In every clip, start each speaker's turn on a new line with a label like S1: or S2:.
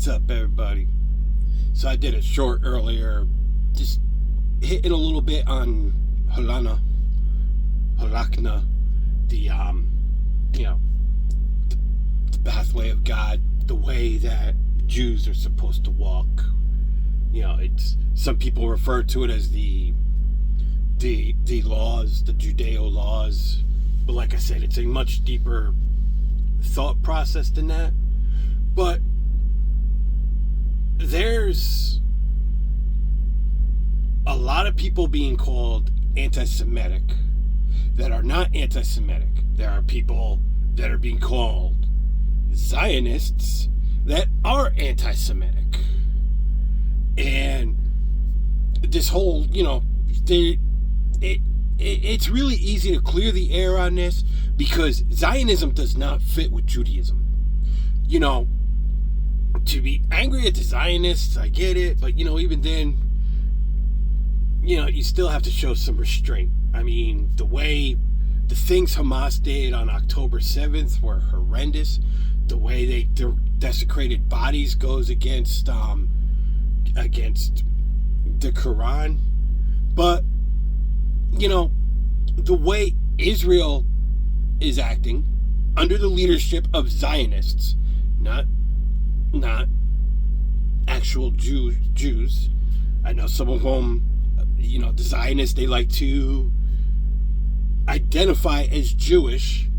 S1: What's up, everybody? So I did a short earlier, just hitting a little bit on Halakna, the pathway of God, the way that Jews are supposed to walk. It's, some people refer to it as the laws, the Judeo laws, but like I said, it's a much deeper thought process than that. But there's a lot of people being called anti-Semitic that are not anti-Semitic. There are people that are being called Zionists that are anti-Semitic. And this whole, it's really easy to clear the air on this because Zionism does not fit with Judaism. To be angry at the Zionists, I get it, but even then, you still have to show some restraint. I mean, the things Hamas did on October 7th were horrendous. The way they desecrated bodies goes against the Quran. But the way Israel is acting under the leadership of Zionists, not actual Jews. I know some of them, the Zionists, they like to identify as Jewish,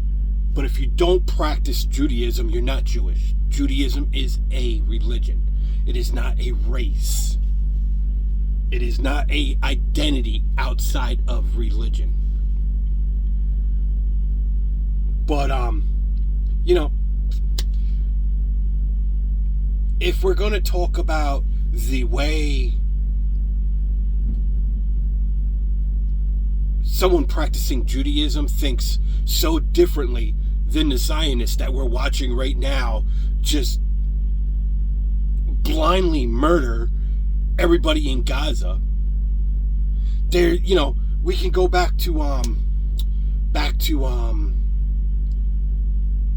S1: but if you don't practice Judaism, you're not Jewish. Judaism is a religion. It is not a race. It is not an identity outside of religion. But, if we're going to talk about the way someone practicing Judaism thinks so differently than the Zionists that we're watching right now just blindly murder everybody in Gaza, there, we can go back to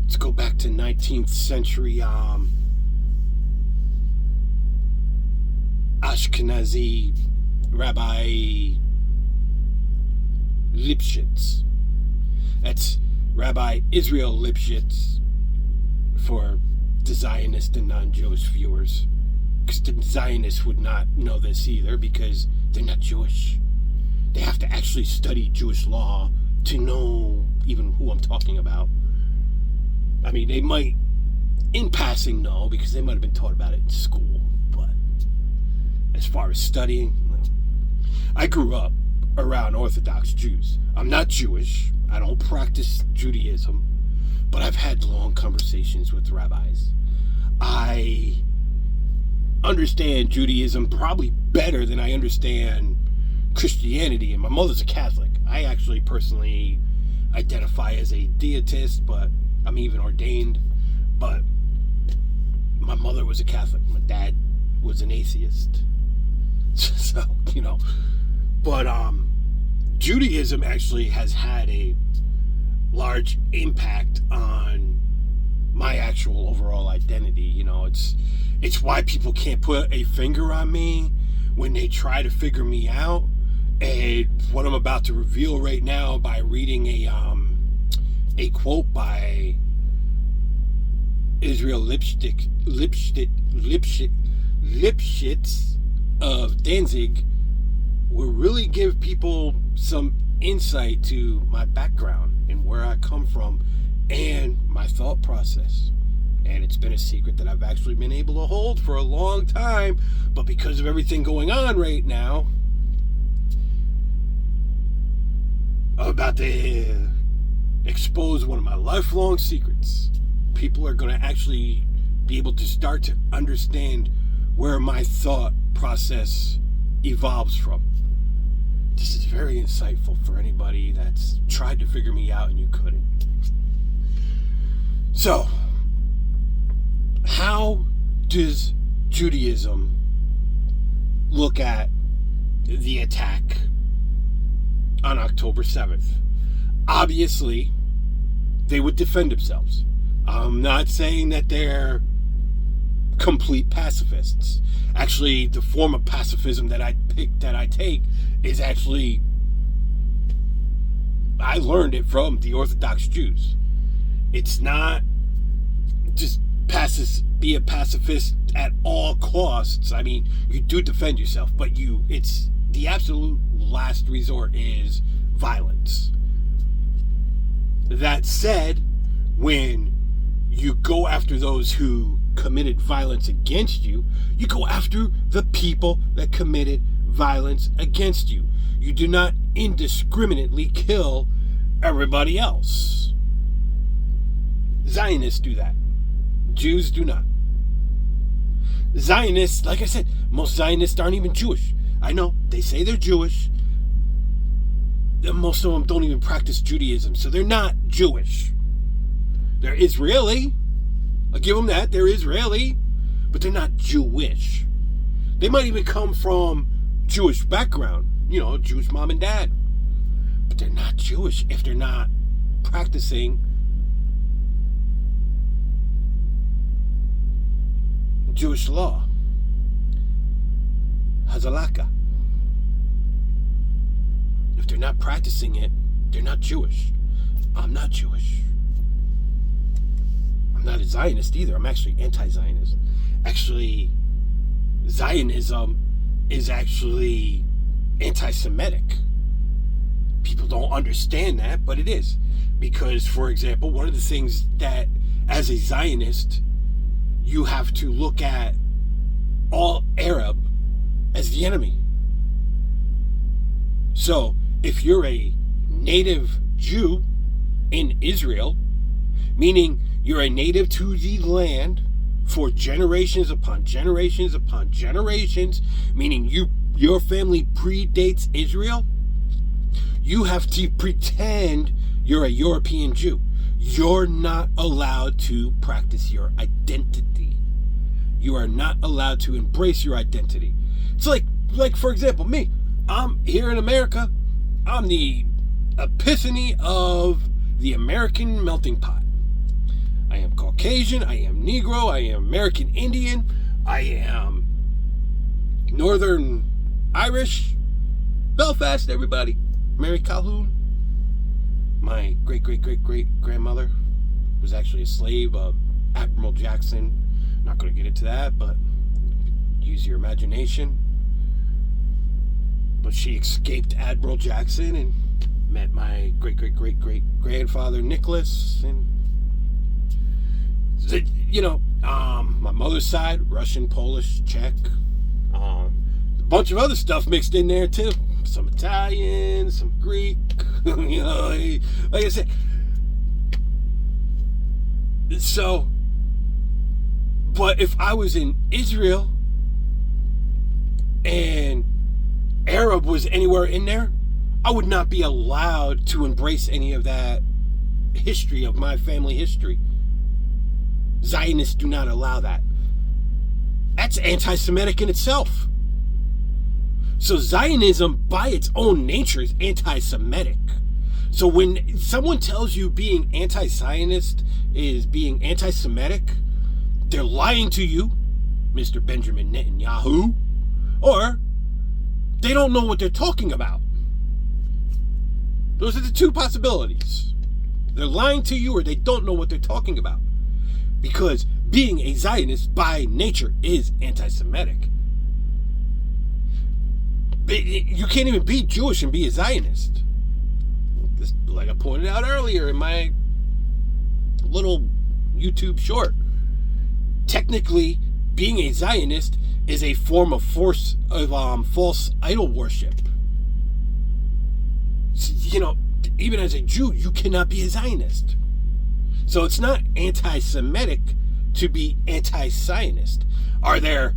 S1: let's go back to 19th century Ashkenazi Rabbi Lipshitz. That's Rabbi Israel Lipshitz for the Zionist and non-Jewish viewers. Because the Zionists would not know this either because they're not Jewish. They have to actually study Jewish law to know even who I'm talking about. I mean, they might, in passing, know because they might have been taught about it in school. But as far as studying, I grew up around Orthodox Jews. I'm not Jewish. I don't practice Judaism. But I've had long conversations with rabbis. I understand Judaism probably better than I understand Christianity, and my mother's a Catholic. I actually personally identify as a deitist, but I'm even ordained. But my mother was a Catholic. My dad was an atheist. So, but Judaism actually has had a large impact on my actual overall identity. It's why people can't put a finger on me when they try to figure me out. And what I'm about to reveal right now by reading a quote by Israel Lipshitz of Danzig will really give people some insight to my background and where I come from and my thought process. And it's been a secret that I've actually been able to hold for a long time, but because of everything going on right now, I'm about to expose one of my lifelong secrets. People are going to actually be able to start to understand where my thought process evolves from. This is very insightful for anybody that's tried to figure me out and you couldn't. So, how does Judaism look at the attack on October 7th? Obviously, they would defend themselves. I'm not saying that they're complete pacifists. Actually, the form of pacifism that I take is actually, I learned it from the Orthodox Jews. It's not just be a pacifist at all costs. I mean, you do defend yourself, but it's the absolute last resort is violence. That said, when you go after those who committed violence against you, you go after the people that committed violence against you. You do not indiscriminately kill everybody else. Zionists do that. Jews do not. Zionists, like I said, most Zionists aren't even Jewish. I know, they say they're Jewish. Most of them don't even practice Judaism, so they're not Jewish. They're Israeli. I'll give them that. They're Israeli, but they're not Jewish. They might even come from Jewish background, Jewish mom and dad. But they're not Jewish if they're not practicing Jewish law. Hazalaka. If they're not practicing it, they're not Jewish. I'm not Jewish. I'm not a Zionist either. I'm actually anti-Zionist. Actually, Zionism is actually anti-Semitic. People don't understand that, but it is. Because, for example, one of the things that, as a Zionist, you have to look at all Arab as the enemy. So, if you're a native Jew in Israel, meaning you're a native to the land for generations upon generations upon generations, meaning your family predates Israel, you have to pretend you're a European Jew. You're not allowed to practice your identity. You are not allowed to embrace your identity. It's like for example, me. I'm here in America. I'm the epiphany of the American melting pot. I am Caucasian, I am Negro, I am American Indian, I am Northern Irish. Belfast, everybody. Mary Calhoun. My great-great-great-great-grandmother was actually a slave of Admiral Jackson. Not going to get into that, but use your imagination. But she escaped Admiral Jackson and met my great-great-great-great-grandfather Nicholas. And, my mother's side, Russian, Polish, Czech. A bunch of other stuff mixed in there, too. Some Italian, some Greek. Like I said. So, but if I was in Israel and Arab was anywhere in there, I would not be allowed to embrace any of that history of my family history. Zionists do not allow that. That's anti-Semitic in itself. So Zionism, by its own nature, is anti-Semitic. So when someone tells you being anti-Zionist is being anti-Semitic, they're lying to you, Mr. Benjamin Netanyahu, or they don't know what they're talking about. Those are the two possibilities. They're lying to you or they don't know what they're talking about. Because being a Zionist by nature is anti-Semitic. You can't even be Jewish and be a Zionist. Just like I pointed out earlier in my little YouTube short. Technically, being a Zionist is a form of false idol worship. Even as a Jew, you cannot be a Zionist. So it's not anti-Semitic to be anti-Zionist. Are there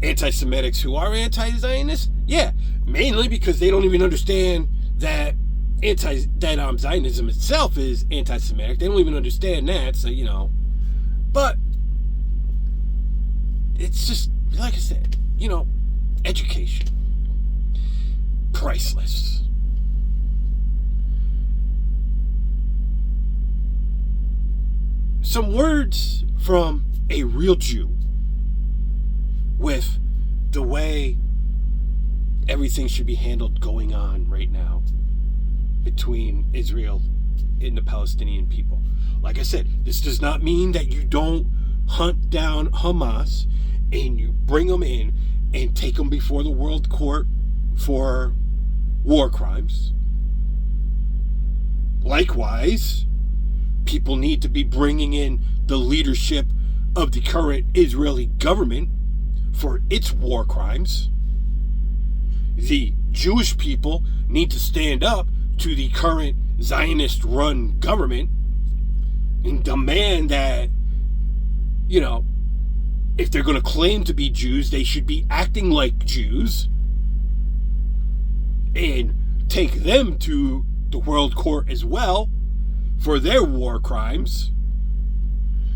S1: anti-Semitics who are anti-Zionist? Yeah, mainly because they don't even understand that Zionism itself is anti-Semitic. They don't even understand that, so, But it's just, like I said, education. Priceless. Some words from a real Jew. with the way everything should be handled going on right now between Israel and the Palestinian people. Like I said, this does not mean that you don't hunt down Hamas and you bring them in and take them before the World Court for war crimes. Likewise, people need to be bringing in the leadership of the current Israeli government for its war crimes. The Jewish people need to stand up to the current Zionist-run government and demand that, if they're going to claim to be Jews, they should be acting like Jews and take them to the World Court as well for their war crimes.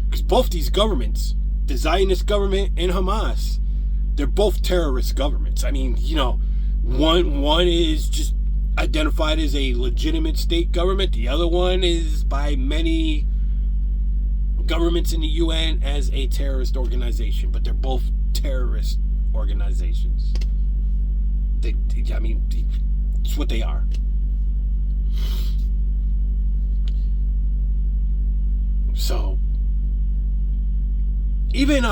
S1: Because both these governments, the Zionist government and Hamas, they're both terrorist governments. I mean, one is just identified as a legitimate state government. The other one is by many governments in the UN as a terrorist organization. But they're both terrorist organizations. It's what they are. So, even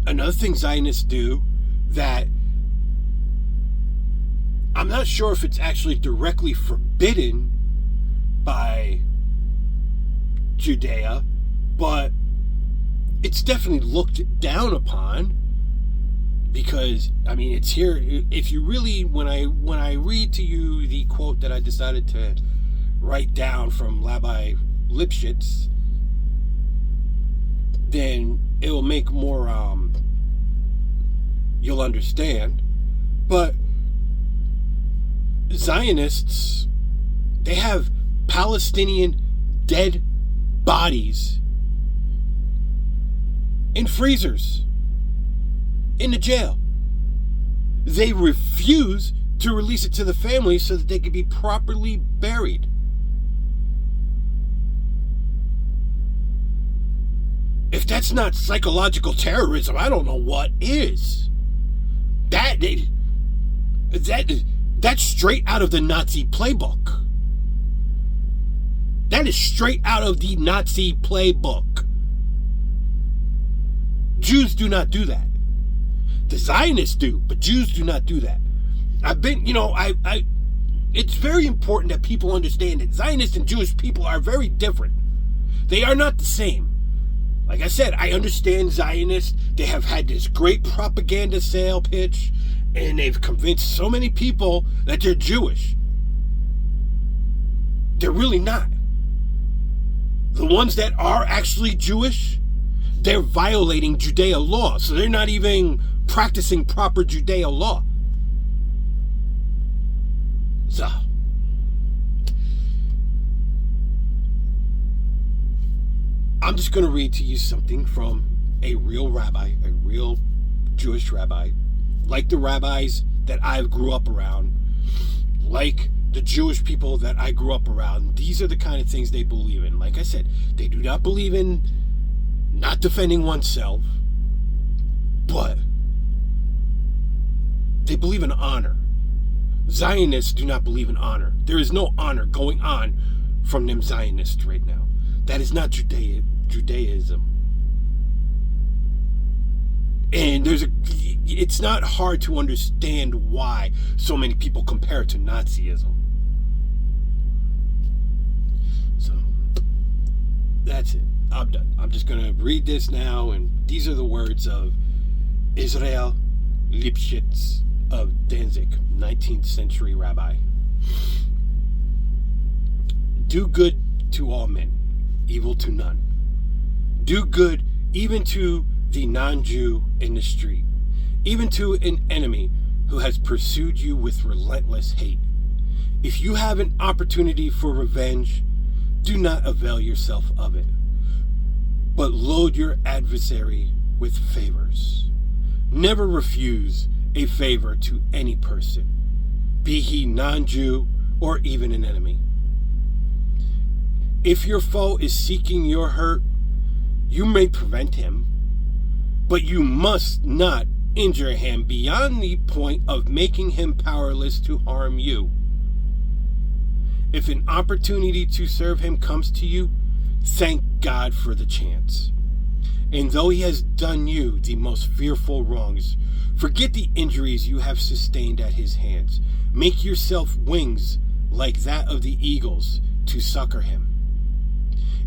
S1: another thing Zionists do that I'm not sure if it's actually directly forbidden by Judea, but it's definitely looked down upon because, it's here. If you really, when I read to you the quote that I decided to write down from Rabbi Lipshitz, then it will make more, you'll understand. But Zionists, they have Palestinian dead bodies in freezers in the jail. They refuse to release it to the families so that they can be properly buried. If that's not psychological terrorism, I don't know what is. That's straight out of the Nazi playbook. That is straight out of the Nazi playbook. Jews do not do that. The Zionists do, but Jews do not do that. It's very important that people understand that Zionists and Jewish people are very different. They are not the same. Like I said, I understand Zionists. They have had this great propaganda sale pitch, and they've convinced so many people that they're Jewish. They're really not. The ones that are actually Jewish, they're violating Judeo law. So they're not even practicing proper Judeo law. So, I'm just going to read to you something from a real rabbi, a real Jewish rabbi, like the rabbis that I grew up around, like the Jewish people that I grew up around. These are the kind of things they believe in. Like I said, they do not believe in not defending oneself, but they believe in honor. Zionists do not believe in honor. There is no honor going on from them Zionists right now. That is not Judaism. And it's not hard to understand why so many people compare it to Nazism. So, that's it. I'm done. I'm just going to read this now, and these are the words of Rabbi Lipshitz of Danzig, 19th century rabbi. Do good to all men, evil to none. Do good even to the non-Jew in the street, even to an enemy who has pursued you with relentless hate. If you have an opportunity for revenge, do not avail yourself of it, but load your adversary with favors. Never refuse a favor to any person, be he non-Jew or even an enemy. If your foe is seeking your hurt, you may prevent him, But you must not injure him beyond the point of making him powerless to harm you. If an opportunity to serve him comes to you, thank God for the chance. And though he has done you the most fearful wrongs, forget the injuries you have sustained at his hands. Make yourself wings like that of the eagles to succor him.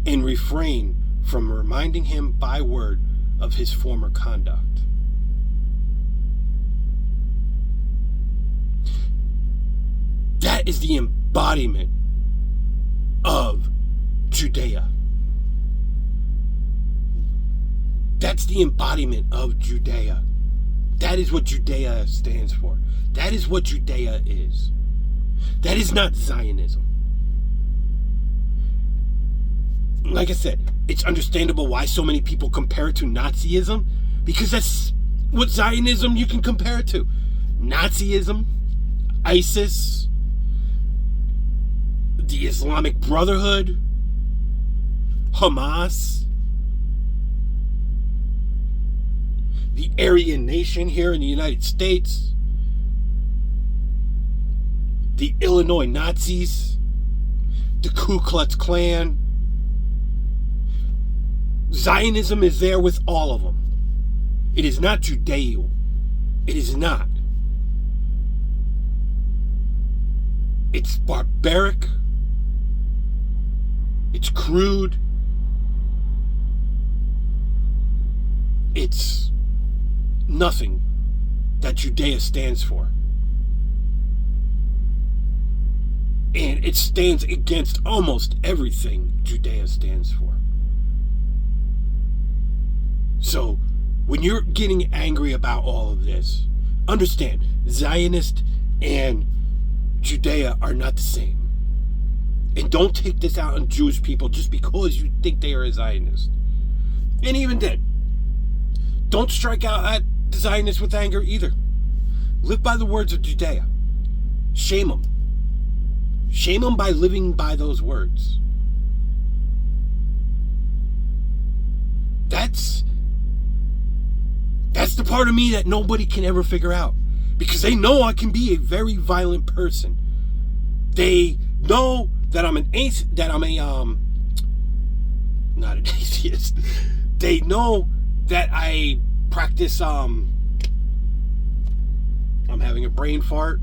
S1: And refrain from reminding him by word of his former conduct. That is the embodiment of Judea. That's the embodiment of Judea. That is what Judea stands for. That is what Judea is. That is not Zionism. Like I said, it's understandable why so many people compare it to Nazism, because that's what Zionism you can compare it to. Nazism, ISIS, the Islamic Brotherhood, Hamas, the Aryan Nation here in the United States, the Illinois Nazis, the Ku Klux Klan. Zionism is there with all of them. It is not Judeo. It is not. It's barbaric. It's crude. It's nothing that Judea stands for. And it stands against almost everything Judea stands for. So, when you're getting angry about all of this, understand, Zionist and Judea are not the same. And don't take this out on Jewish people just because you think they are a Zionist. And even then, don't strike out at the Zionists with anger either. Live by the words of Judea. Shame them. Shame them by living by those words. That's the part of me that nobody can ever figure out. Because they know I can be a very violent person. They know that I'm not an atheist. They know that I practice I'm having a brain fart.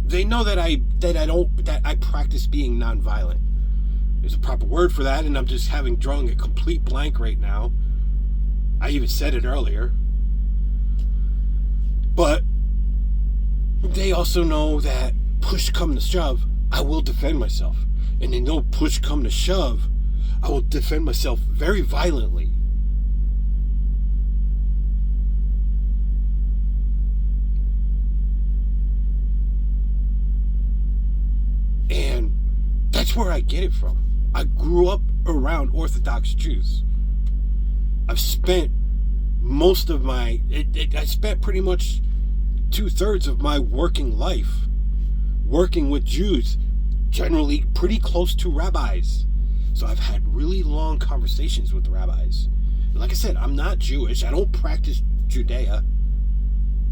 S1: They know that I practice being nonviolent. There's a proper word for that, and I'm just drawing a complete blank right now. I even said it earlier. But they also know that push come to shove, I will defend myself. And they know push come to shove, I will defend myself very violently. And that's where I get it from. I grew up around Orthodox Jews. I've spent most of I spent pretty much 2/3 of my working life working with Jews, generally pretty close to rabbis. So I've had really long conversations with the rabbis. And like I said, I'm not Jewish. I don't practice Judea.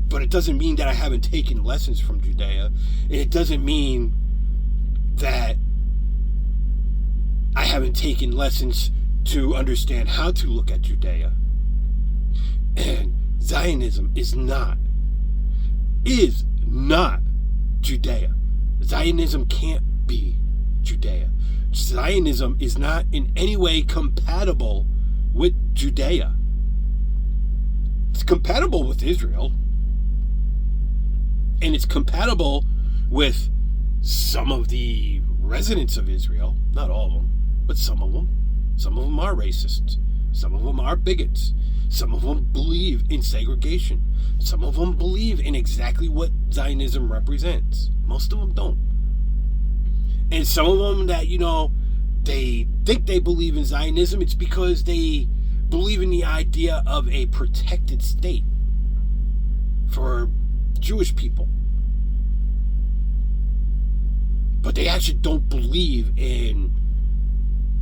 S1: But it doesn't mean that I haven't taken lessons from Judea. And it doesn't mean that I haven't taken lessons to understand how to look at Judea. And Zionism is not Judea. Zionism can't be Judea. Zionism is not in any way compatible with Judea. It's compatible with Israel. And it's compatible with some of the residents of Israel. Not all of them, but some of them. Some of them are racists. Some of them are bigots. Some of them believe in segregation. Some of them believe in exactly what Zionism represents. Most of them don't. And some of them that, they think they believe in Zionism, it's because they believe in the idea of a protected state for Jewish people. But they actually don't believe in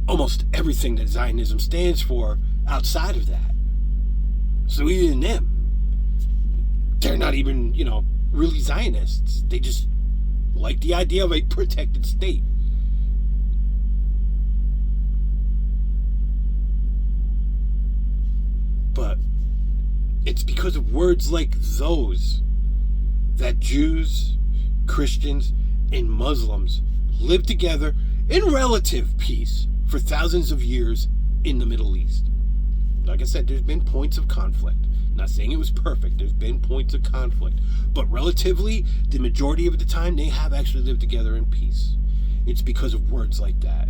S1: almost everything everything that Zionism stands for outside of that. So even them, they're not even, really Zionists. They just like the idea of a protected state. But it's because of words like those that Jews, Christians, and Muslims live together in relative peace for thousands of years in the Middle East. Like I said, there's been points of conflict. Not saying it was perfect. There's been points of conflict. But relatively, the majority of the time, they have actually lived together in peace. It's because of words like that.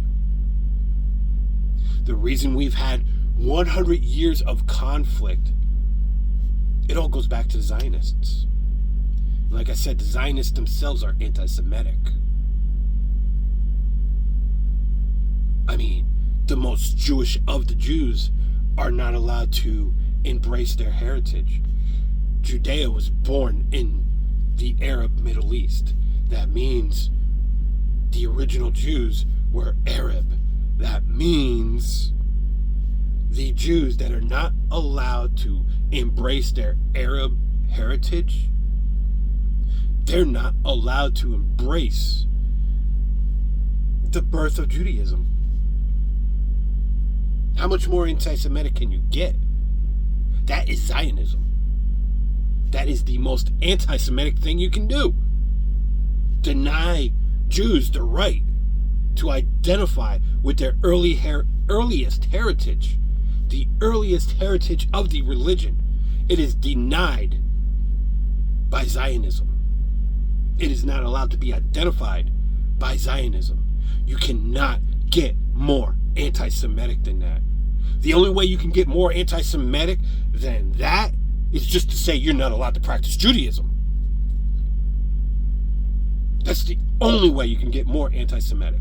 S1: The reason we've had 100 years of conflict, it all goes back to the Zionists. Like I said, the Zionists themselves are anti-Semitic. I mean, the most Jewish of the Jews are not allowed to embrace their heritage. Judea was born in the Arab Middle East. That means the original Jews were Arab. That means the Jews that are not allowed to embrace their Arab heritage, they're not allowed to embrace the birth of Judaism. How much more anti-Semitic can you get? That is Zionism. That is the most anti-Semitic thing you can do. Deny Jews the right to identify with their earliest heritage, the earliest heritage of the religion. It is denied by Zionism. It is not allowed to be identified by Zionism. You cannot get more anti-Semitic than that. The only way you can get more anti-Semitic than that is just to say you're not allowed to practice Judaism. That's the only way you can get more anti-Semitic.